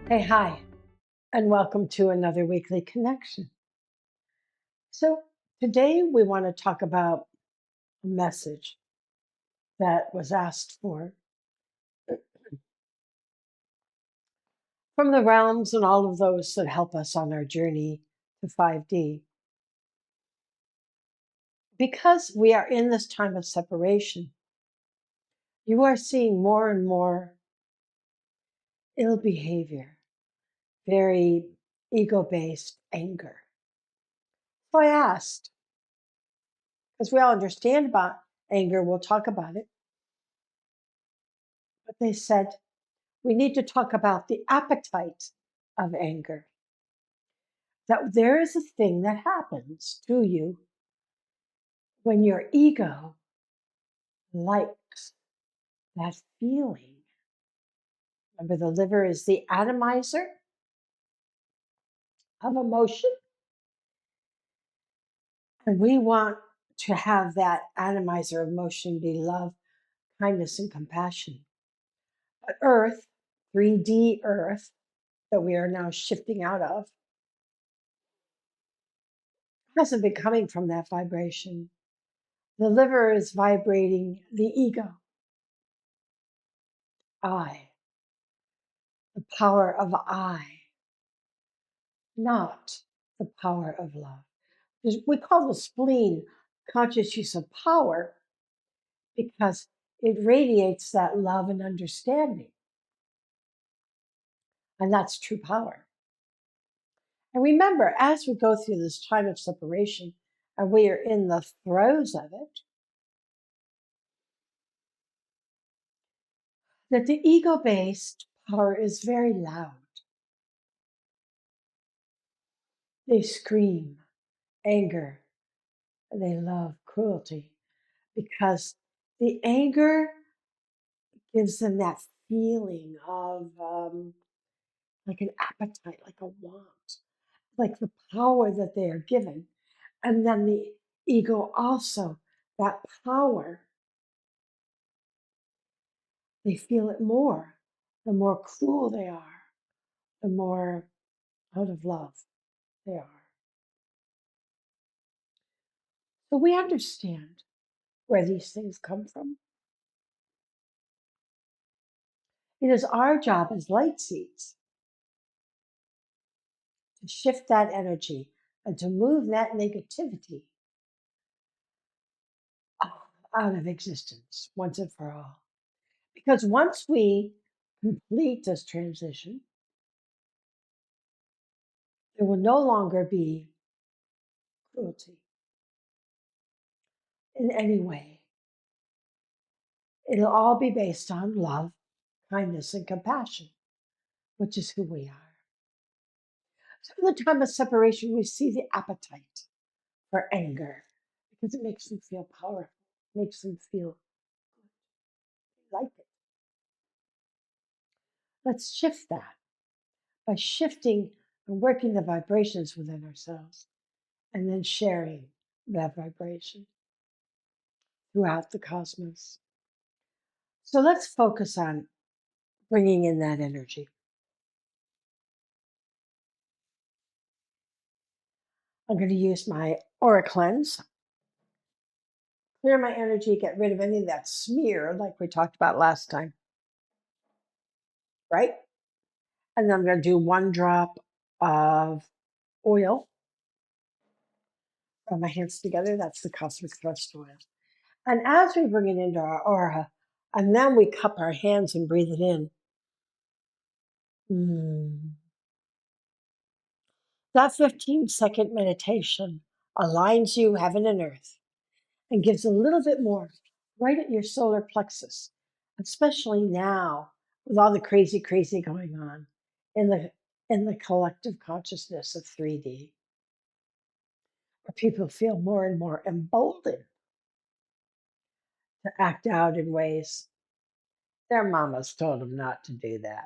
Hey, hi, and welcome to another weekly connection. So, today we want to talk about a message that was asked for from the realms and all of those that help us on our journey to 5D. Because we are in this time of separation, you are seeing more and more ill behavior, very ego based anger. So, I asked, because we all understand about anger, we'll talk about it, but they said, we need to talk about the appetite of anger. That there is a thing that happens to you when your ego likes that feeling. Remember, the liver is the atomizer of emotion, and we want to have that atomizer of emotion be love, kindness, and compassion. But Earth, 3D Earth, that we are now shifting out of, hasn't been coming from that vibration. The liver is vibrating the ego, I, the power of I, not the power of love. We call the spleen conscious use of power because it radiates that love and understanding. And that's true power. And remember, as we go through this time of separation and we are in the throes of it, that the ego based power is very loud. They scream anger, they love cruelty because the anger gives them that feeling of like an appetite, like a want, like the power that they are given. And then the ego also, that power, they feel it more. The more cruel they are, the more out of love they are. So we understand where these things come from. It is our job as light seeds to shift that energy and to move that negativity out of existence once and for all. Because once we complete this transition, there will no longer be cruelty in any way. It'll all be based on love, kindness, and compassion, which is who we are. So, in the time of separation, we see the appetite for anger because it makes them feel powerful, makes them feel like it. Let's shift that by shifting and working the vibrations within ourselves and then sharing that vibration throughout the cosmos. So let's focus on bringing in that energy. I'm going to use my aura cleanse, clear my energy, get rid of any of that smear like we talked about last time, right? And then I'm going to do one drop of oil, rub my hands together. That's the cosmic thrust oil. And as we bring it into our aura, and then we cup our hands and breathe it in. That 15-second meditation aligns you, heaven and earth, and gives a little bit more right at your solar plexus, especially now with all the crazy going on in the collective consciousness of 3D, where people feel more and more emboldened to act out in ways their mamas told them not to do that.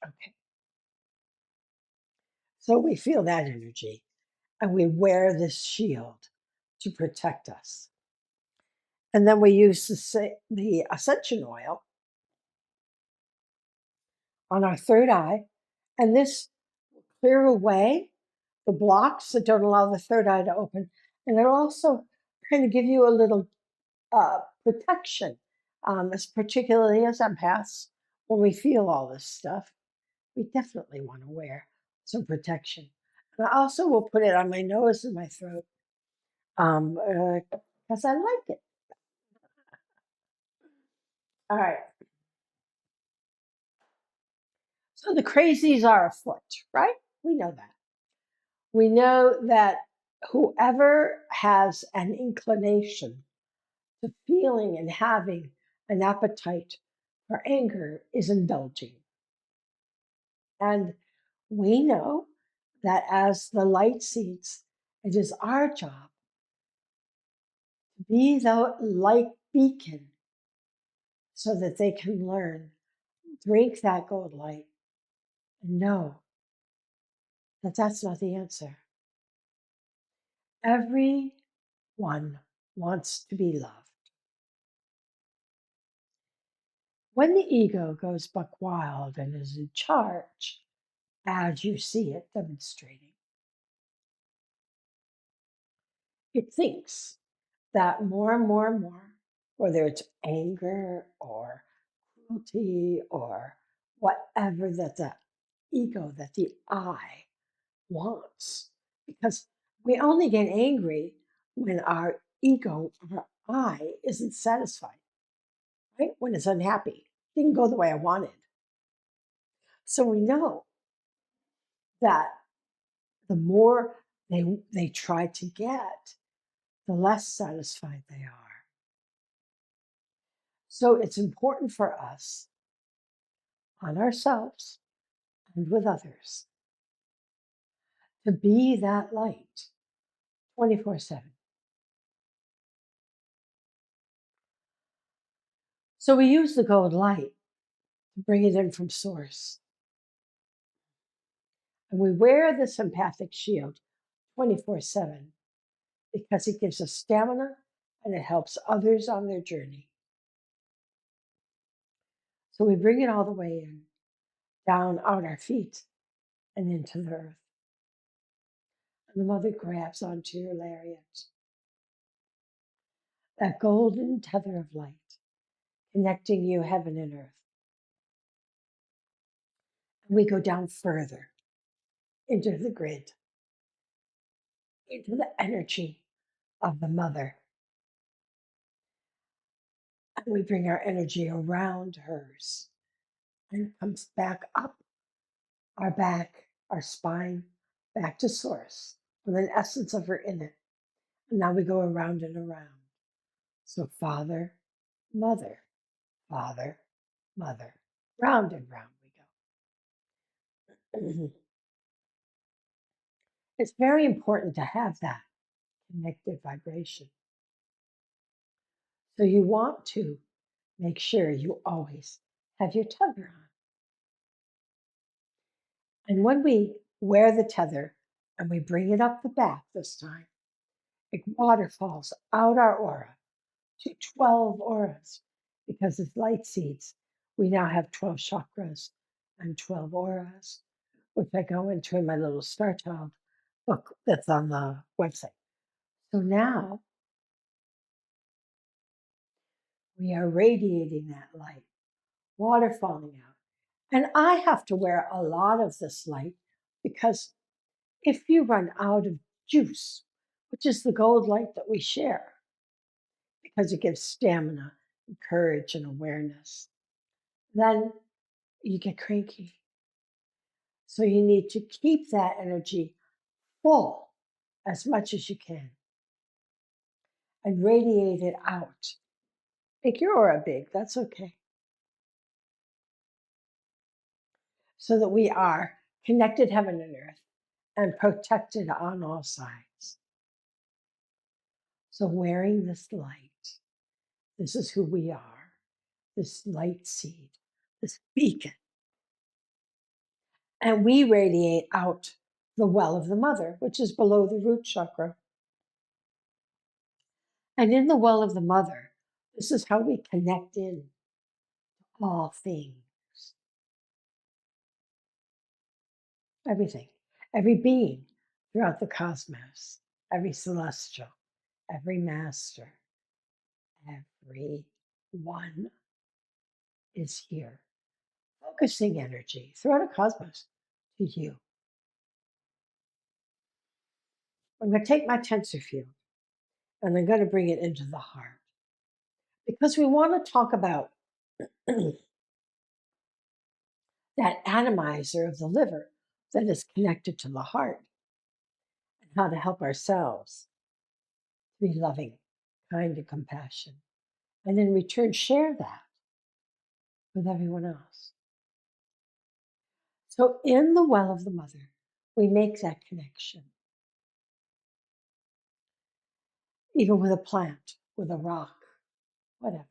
Okay, so we feel that energy, and we wear this shield to protect us. And then we use the ascension oil on our third eye, and this will clear away the blocks that don't allow the third eye to open, and it'll also kind of give you a little protection, as particularly as empaths, when we feel all this stuff, we definitely want to wear some protection. And I also will put it on my nose and my throat because I like it. All right. So the crazies are afoot, right? We know that. We know that whoever has an inclination to feeling and having an appetite for anger is indulging. And we know that as the light seeds, it is our job to be the light beacon so that they can learn, drink that gold light, and know that that's not the answer. Everyone wants to be loved. When the ego goes buck wild and is in charge, as you see it demonstrating, it thinks that more and more and more, whether it's anger or cruelty or whatever that the ego, that the I wants, because we only get angry when our ego, our I, isn't satisfied, right? When it's unhappy, didn't go the way I wanted. So we know that the more they try to get, the less satisfied they are. So it's important for us on ourselves and with others to be that light 24/7. So we use the gold light to bring it in from source. And we wear this empathic shield 24/7 because it gives us stamina and it helps others on their journey. So we bring it all the way in, down on our feet and into the earth. And the mother grabs onto your lariat, that golden tether of light, connecting you heaven and earth. And we go down further into the grid, into the energy of the mother. And we bring our energy around hers and it comes back up our back, our spine, back to source with an essence of her in it. And now we go around and around. So father, mother, father, mother, round and round we go. It's very important to have that connected vibration. So you want to make sure you always have your tether on. And when we wear the tether and we bring it up the back this time, it waterfalls out our aura to 12 auras because as light seeds, we now have 12 chakras and 12 auras, which I go into in my little Star Child book that's on the website. So now we are radiating that light, water falling out. And I have to wear a lot of this light because if you run out of juice, which is the gold light that we share, because it gives stamina and courage and awareness, then you get cranky. So you need to keep that energy full as much as you can and radiate it out. Make your aura big, that's okay. So that we are connected heaven and earth and protected on all sides. So wearing this light, this is who we are, this light seed, this beacon. And we radiate out the well of the mother, which is below the root chakra. And in the well of the mother, this is how we connect in all things. everything, every being throughout the cosmos, every celestial, every master, every one is here, focusing energy throughout a cosmos to you. I'm going to take my tensor field and I'm going to bring it into the heart because we want to talk about that atomizer of the liver that is connected to the heart and how to help ourselves to be loving, kind, and compassion. And in return, share that with everyone else. So, in the well of the mother, we make that connection, even with a plant, with a rock, whatever.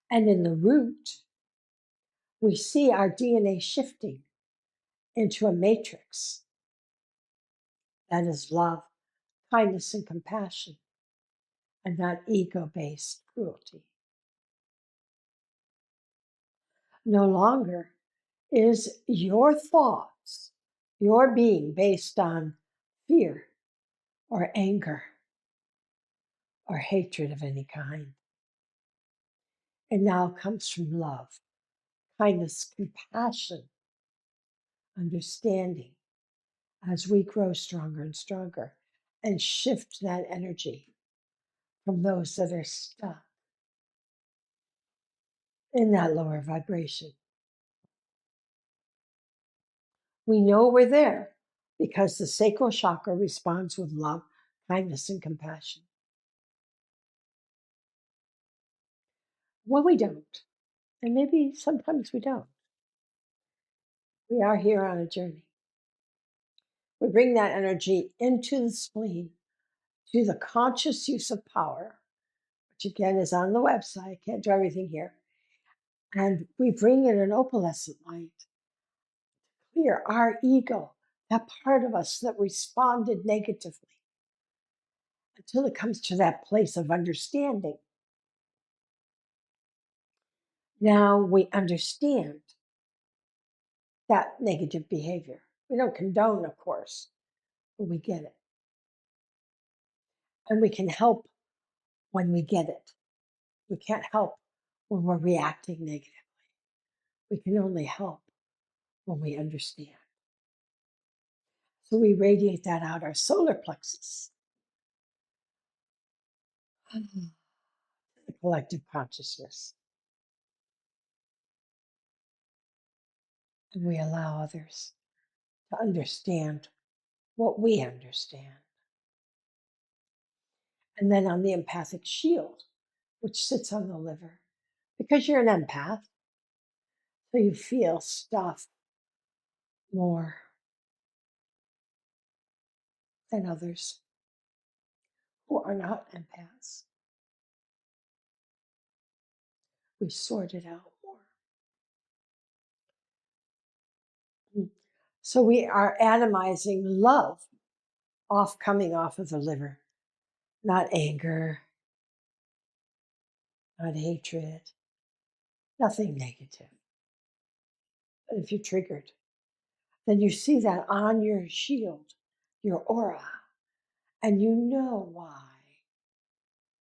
And in the root, we see our DNA shifting into a matrix that is love, kindness, and compassion, and not ego based cruelty. No longer is your thoughts, your being based on fear or anger or hatred of any kind. It now comes from love, kindness, compassion, understanding as we grow stronger and stronger and shift that energy from those that are stuck in that lower vibration. We know we're there because the sacral chakra responds with love, kindness, and compassion. When we don't, and maybe sometimes we don't, we are here on a journey. We bring that energy into the spleen to the conscious use of power, which again is on the website. I can't do everything here. And we bring in an opalescent light, clear our ego, that part of us that responded negatively, until it comes to that place of understanding. Now we understand that negative behavior. We don't condone, of course, but we get it. And we can help when we get it. We can't help when we're reacting negatively. We can only help when we understand. So we radiate that out our solar plexus, the collective consciousness, and we allow others to understand what we understand. And then on the empathic shield, which sits on the liver, because you're an empath, so you feel stuff more than others who are not empaths. We sort it out more. So we are atomizing love coming off of the liver, not anger, not hatred, nothing negative. But if you're triggered, then you see that on your shield, your aura, and you know why.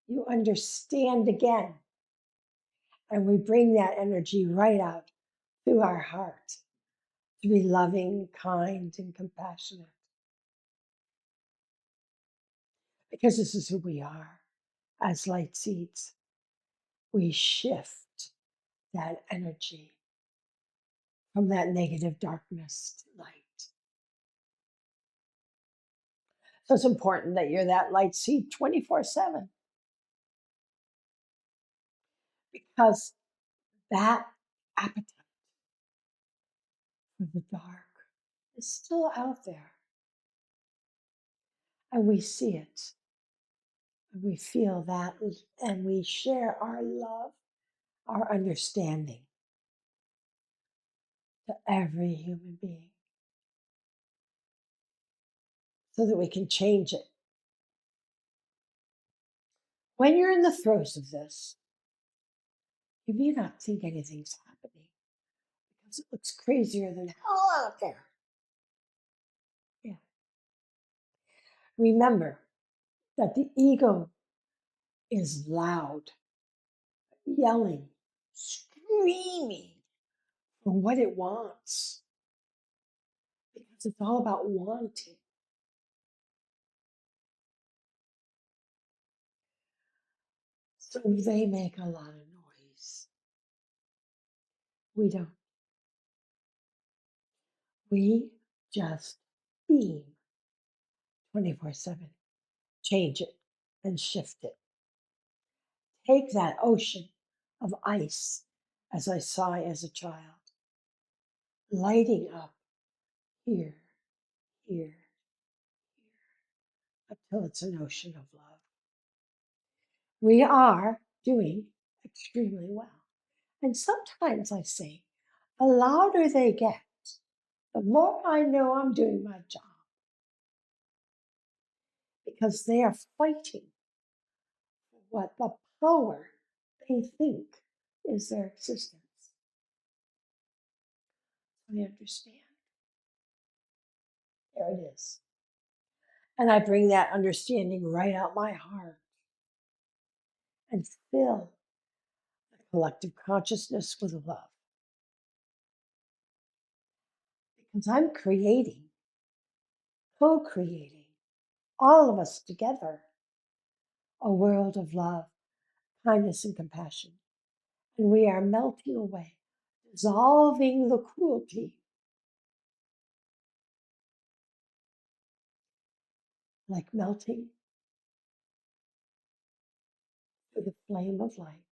You understand again. And we bring that energy right out through our heart to be loving, kind, and compassionate. Because this is who we are as light seeds. We shift that energy from that negative darkness to light. So it's important that you're that light seed 24/7, because that appetite for the dark is still out there. And we see it. And we feel that. And we share our love, our understanding to every human being so that we can change it. When you're in the throes of this, you may not think anything's happening Sometimes it looks crazier than hell out there. Yeah. Remember that the ego is loud, yelling, screaming for what it wants because it's all about wanting. So they make a lot of noise. We don't. We just beam 24/7. Change it and shift it. Take that ocean of ice as I saw as a child, lighting up here, here, until it's an ocean of love. We are doing extremely well. And sometimes I say, the louder they get, the more I know I'm doing my job because they are fighting for what the power they think is their existence. I understand. There it is. And I bring that understanding right out my heart and fill the collective consciousness with love. Because I'm creating, co creating, all of us together, a world of love, kindness, and compassion. And we are melting away, dissolving the cruelty like melting through the flame of light,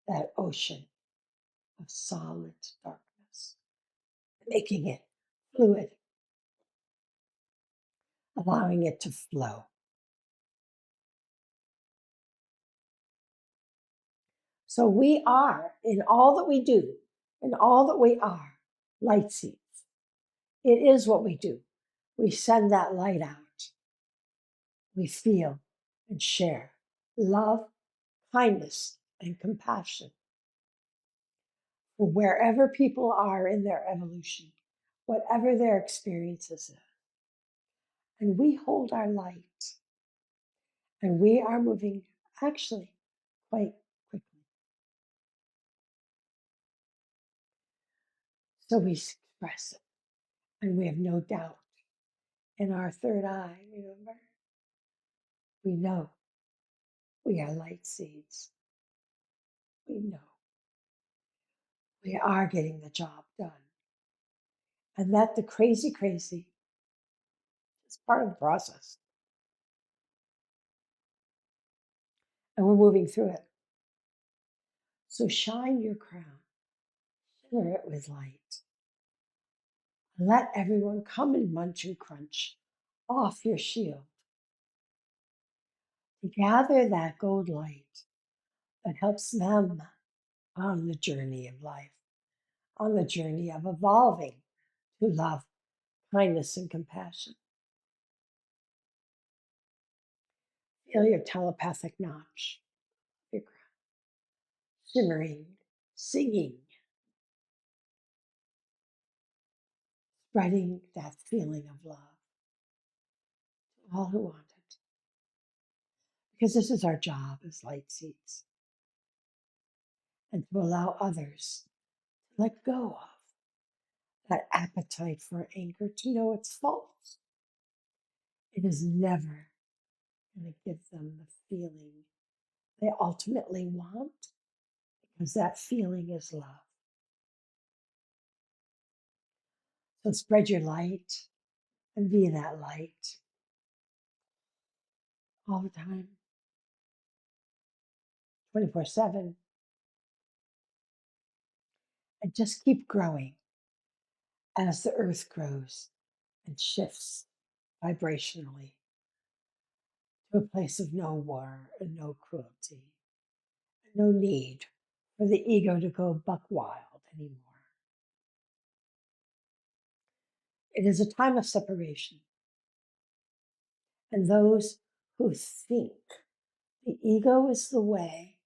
that ocean of solid darkness, making it fluid, allowing it to flow. So we are, in all that we do, in all that we are, light seeds. It is what we do. We send that light out. We feel and share love, kindness, and compassion for wherever people are in their evolution, whatever their experiences are. And we hold our light, and we are moving actually quite quickly. So we express it, and we have no doubt in our third eye, remember? We know we are light seeds. We know we are getting the job done. And that the crazy, crazy is part of the process. And we're moving through it. So shine your crown, shimmer it with light. Let everyone come and munch and crunch off your shield to gather that gold light that helps them on the journey of life, on the journey of evolving to love, kindness, and compassion. Feel your telepathic notch, your crown, shimmering, singing, spreading that feeling of love to all who want it. Because this is our job as light seeds, and to allow others to let go of that appetite for anger, to know it's false. It is never going to give them the feeling they ultimately want, because that feeling is love. So spread your light and be that light all the time, 24/7, and just keep growing as the earth grows and shifts vibrationally to a place of no war and no cruelty, and no need for the ego to go buck wild anymore. It is a time of separation, and those who think the ego is the way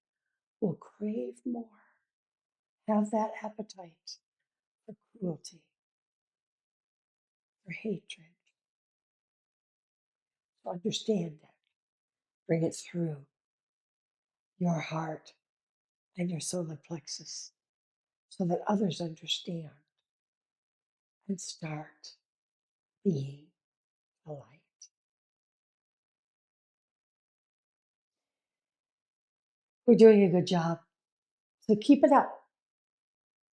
will crave more, have that appetite for cruelty, for hatred. So understand that. Bring it through your heart and your solar plexus so that others understand and start being a light. We're doing a good job. So keep it up.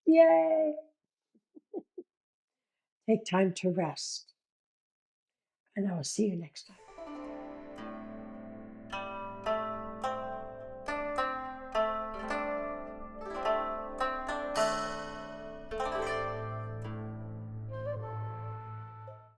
Yay! Take time to rest. And I will see you next time.